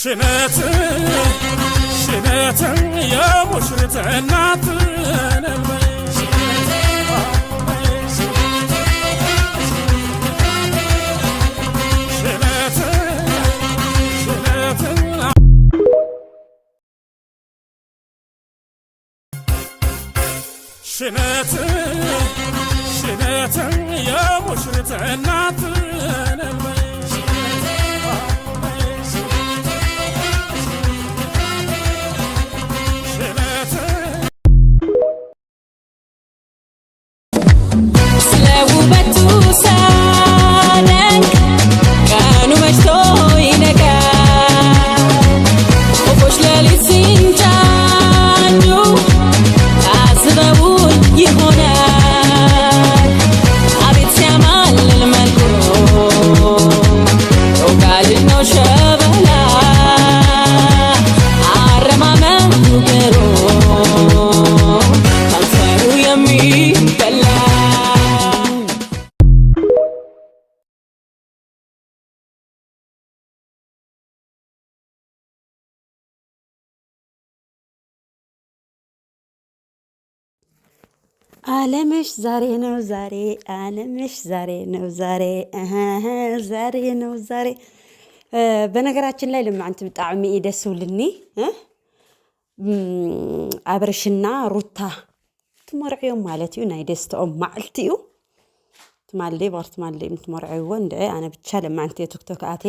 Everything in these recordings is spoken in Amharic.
شنات شنات يا مشرت النات شنات شنات يا مشرت النات ዓለምሽ ዛሬ ነው ዛሬ ዓለምሽ ዛሬ ነው ዛሬ ዛሬ ነው ዛሬ። በነገራችን ላይ ልማዕንቲ ብጣዕሚ ደስ ይብልኒ አብርሽና ሩታ ትመርዕዮም ማለት እዩ ናይ ደስተኦም መዓልቲ እዩ ትማልዴ ባርት ማልዴ ምትመርዕይዎ እንደ ኣነ ብቻ ልማዕንቲ ቲክቶክ ኣቴ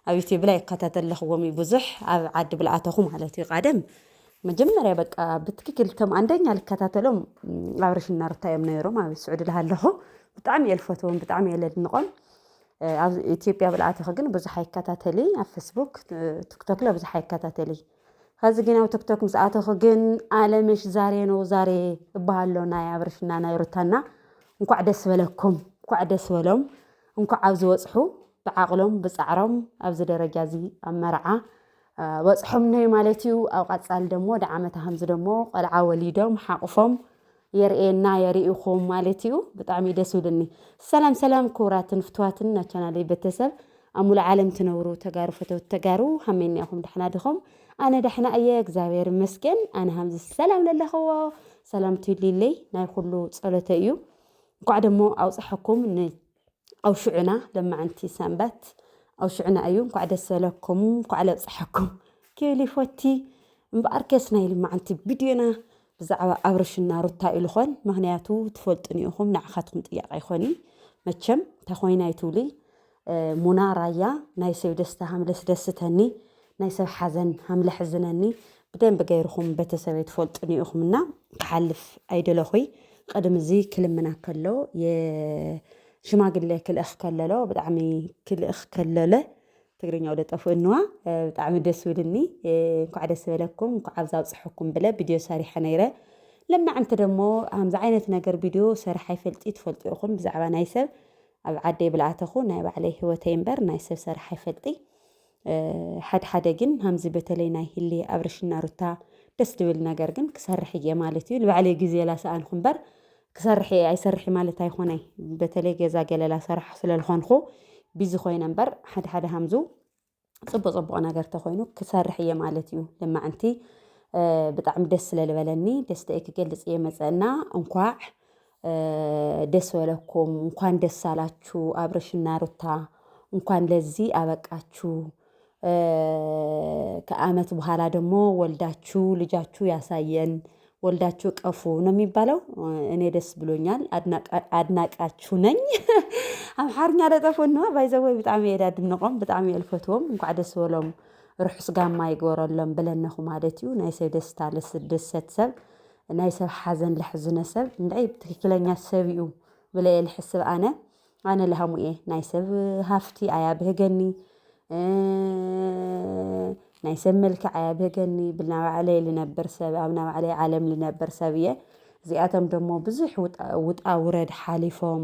ኣብ ዩቲዩብ ላይ ይከታተለኽዎም ብዙሕ ኣብ ዓዲ ብልኣተኹ ማለት እዩ ቀደም መጀመሪያ በቃ ብትክክል ቶም አንደኛ ልከታተሎም አብርሽና ሩታ እዮም ነይሮም ኣብ ስዑድ ለሃለኹ ብጣዕሚ የልፈትዎም ብጣዕሚ የለድንቆም ኣብ ኢትዮጵያ ብልኣተኹ ግን ብዙሕ ኣይከታተሊ ኣብ ፌስቡክ ቲክቶክ ላይ ብዙሕ ኣይከታተሊ ከዚ ግን ኣብ ቲክቶክ ምስኣተኹ ግን ዓለምሽ ዛሬ ነው ዛሬ እባሃሎ ናይ አብርሽና ናይ ሩታና እንኳዕ ደስ በለኩም እንኳዕ ደስ በሎም እንኳዕ ኣብ ዝወፅሑ ብዓቕሎም ብፃዕሮም ኣብዚ ደረጃ እዚ ኣብ መርዓ ወፅሖም ነይ ማለት እዩ ኣብ ቀፃሊ ደሞ ዳዓመታ ሃምዚ ደሞ ቆልዓ ወሊዶም ሓቁፎም የርኤና የርኢኹም ማለት እዩ ብጣዕሚ ደስ ይብልኒ ሰላም ሰላም ክቡራትን ፍትዋትን ናይ ቻናለይ ቤተሰብ ኣብ ሙሉእ ዓለም ትነብሩ ተጋሩ ፈተውት ተጋሩ ሃመኒያኹም ደሕና ዲኹም ኣነ ደሕና እየ እግዚአብሔር ይመስገን ኣነ ሃምዚ ሰላም ለለኽዎ ሰላም ትብልለይ ናይ ኩሉ ፀሎተ እዩ እንኳዕ ደሞ ኣውፅሐኩም ኣውሽዑና ለማዓንቲ ሰንበት أو شعنا أيوم قاعدة سلكم قاعدة صحكم كيلي فوتي مباركسنا يلي ما عندي بدينا بزعوا أبرش النار التائلخون مهنياتو تفولتني أخوم نعختكم تياق إخواني متشم تخوينا يتولي منارايا نايسو دستا هملس دستني نايسو حزن همل حزنني بدين بغيركم بتسوي تفولتني أخومنا كحلف أيدل أخوي قدم زي كلمنا كله ሽማግለ ክልእኽ ከለሎ ብጣዕሚ ክልእኽ ከለለ ትግርኛ ወደ ጠፉ እንዋ ብጣዕሚ ደስ ይብልኒ እንኳዕ ደስ በለኩም እንኳዕ ኣብዛ ኣውፅሐኩም ብለ ቪድዮ ሰሪሐ ነይረ ለማዓንቲ ደሞ ከምዚ ዓይነት ነገር ቪድዮ ሰሪሐ ይፈልጢ ትፈልጡ ኢኹም ብዛዕባ ናይ ሰብ ኣብ ዓደይ ብልኣተኹ ናይ ባዕለይ ህይወተይ እምበር ናይ ሰብ ሰሪሐ ይፈልጢ ሓደ ግን ከምዚ በተለይ ናይ ህሊ አብርሽና ሩታ ደስ ዝብል ነገር ግን ክሰርሕ እየ ማለት እዩ ንባዕለይ ግዜ ላሰኣንኩ እምበር ክሰርሕ ኣይሰርሕ ማለት ኣይኾነይ በተለይ ገዛ ገለላ ሰራሕ ስለልኾንኹ ቢዚ ኮይነ እምበር ሓደ ሃምዙ ጽቡቕ ነገር ተኾይኑ ክሰርሕ እየ ማለት እዩ ለማዓንቲ ብጣዕሚ ደስ ስለልበለኒ ደስተይ ክገልጽ እየ መፀና እንኳዕ ደስ በለኩም እንኳን ደስ አላችሁ አብርሽና ሩታ እንኳን ለዚ አበቃችሁ ከአመት በኋላ ደግሞ ወልዳችሁ ልጃችሁ ያሳየን ወልዳችሁ ቀፉ ነው የሚባለው እኔ ደስ ብሎኛል አድናቃችሁ ነኝ አምሓርኛ ለጠፉና ባይዘወይ በጣም የዳድንቆም በጣም የልፈትዎም እንኳን ደስ በሎም ሩሕስ ጋማ ይጎረሎም ብለነኹ ማለት እዩ ናይ ሰብ ደስታ ለስደሰት ሰብ ናይ ሰብ ሓዘን ለሕዝነ ሰብ እንታይ ትክክለኛ ሰብ እዩ ብለ ልሕስብ ኣነ ለሃሙ እየ ናይ ሰብ ሃፍቲ ኣያብህገኒ ናይ ሰብ መልክዕ ኣያብህገኒ ብልና ባዕለይ ልነብር ሰብ ኣብና ባዕለይ ዓለም ልነብር ሰብ እየ እዚኣቶም ደሞ ብዙሕ ውጣ ውረድ ሓሊፎም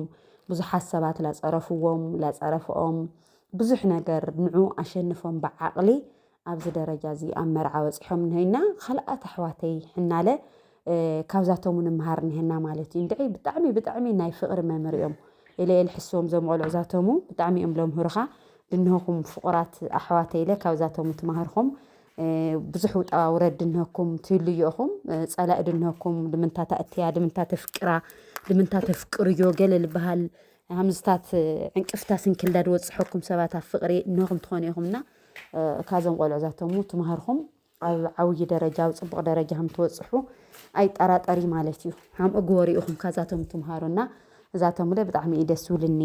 ብዙሓት ሰባት ላፀረፍዎም ላፀረፍኦም ብዙሕ ነገር ንዑ ኣሸንፎም ብዓቕሊ ኣብዚ ደረጃ እዚ ኣብ መርዓ በፂሖም ንሄና ካልኣት ኣሕዋተይ ሕናለ ካብዛቶም ንምሃር ንሄና ማለት እዩ እንድዒ ብጣዕሚ ናይ ፍቕሪ መምህር እዮም ኢለ ልሕስቦም ዞም ቆልዑ ዛቶሙ ብጣዕሚ እዮም ለምህሩኻ ድንሆኩም ፍቁራት ኣሕዋተይ ኢለ ካብዛቶም ትማሃርኩም ብዙሕ ውጣ ውረድ ድንሆኩም ትልዩኹም ፀላእ ድንሆኩም ድምንታ ተእትያ ድምንታ ተፍቅራ ድምንታ ተፍቅርዮ ገለ ልበሃል ሃምዝታት ዕንቅፍታ ስንክልዳ ድወፅሐኩም ሰባት ፍቅሪ እንሆኩም ትኾኑ ኢኹምና ካዞም ቆልዑ ዛቶም ትማሃርኩም ኣብ ዓብይ ደረጃ ኣብ ፅቡቅ ደረጃ ከም ትወፅሑ ኣይጠራጠሪ ማለት እዩ ሃም እግወሪ ኢኹም ካዛቶም ትምሃሩና እዛቶም ብጣዕሚ ደስ ይብልኒ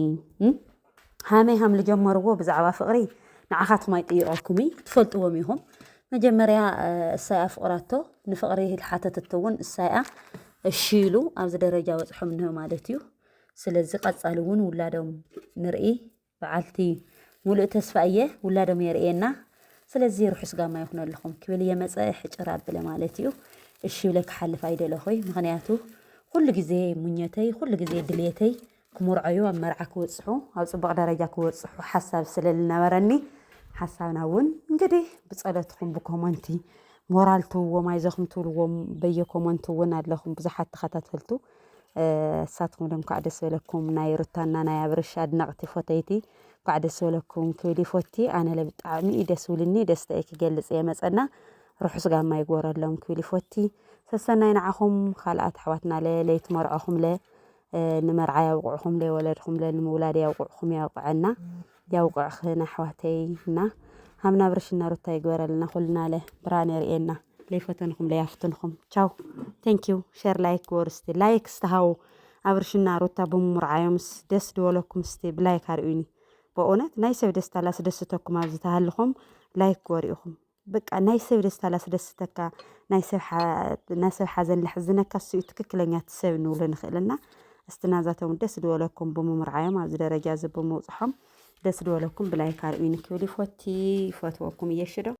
ሃመይ ሃም ልጀመርዎ ብዛዕባ ፍቅሪ ንዓኻትኩም ኣይጥይቐኩሚ ትፈልጥዎም ኢኹም መጀመርያ እሳይ ፍቅራቶ ንፍቅሪ ልሓተተቶ እውን እሳይ እሺ ኢሉ ኣብዚ ደረጃ ወፅሖም እንሆ ማለት እዩ ስለዚ ቀፃሊ እውን ውላዶም ንርኢ በዓልቲ ሙሉእ ተስፋ እየ ውላዶም የርእየና ስለዚ ርሑስ ጋማ ይኹን ኣለኹም ክብል የመፀ ሕጭር ኣበለ ማለት እዩ እሺ ብለ ክሓልፍ ኣይደለኹይ ምክንያቱ ኩሉ ግዜ ሙኘተይ ኩሉ ግዜ ድልየተይ ክምርዓዩ ኣብ መርዓ ክወፅሑ ኣብ ፅቡቅ ደረጃ ክወፅሑ ሓሳብ ስለልነበረኒ ሓሳብና እውን እንግዲህ ብፀሎትኩም ብኮመንቲ ሞራል ትውዎም ኣይዘኹም ትብልዎም በየኮመንት እውን ኣለኹም ብዙሓት ተኸታተልቱ እሳትኩም ደም ከዓ ደስ በለኩም ናይ ሩታና ናይ አብርሽ ኣድናቅቲ ፎተይቲ ከዓ ደስ በለኩም ክብል ፎቲ ኣነ ለብጣዕሚ ደስ ብልኒ ደስተይ ክገልፅ የመፀና ርሑስ ጋማ ይግበረሎም ክብል ፎቲ ሰሰናይ ንዓኹም ካልኣት ኣሕዋትና ለይትመርዖኹም ንመርዓ ያውቁዕኹም ለወለድኹም ንምውላድ ያውቁዕኹም ያውቁዐና ያውቁዕኽና ኣሕዋተይና ሃምና አብርሽና ሩታ ይግበረልና ኩልና ብርሃን የርእየና ለይፈተንኩም ለያፍትንኩም ቻው ቴንኪዩ ሼር ላይክ ወርስቲ ላይክ ስተሃው አብርሽና ሩታ ብምርዓዮምስ ደስ ድበለኩም እስቲ ብላይክ አርእዩኒ በእውነት ናይ ሰብ ደስታ ላስደስተኩም ኣብዚ ተሃልኹም ላይክ ወሪኢኹም በቃ ናይ ሰብ ደስታ ላስደስተካ ናይ ሰብ ሓዘን ልሕዝነካ እሱ ትክክለኛ ሰብ ንብሎ ንኽእልና استنازاتهم دس دولكم بممرعيهم ኣብዚ ደረጃ ዝበምውፅሖም ደስ ድበለኩም ብላይክ አርእዩኒ ክብል ፎቲ ፎቶኩም እየሽዶ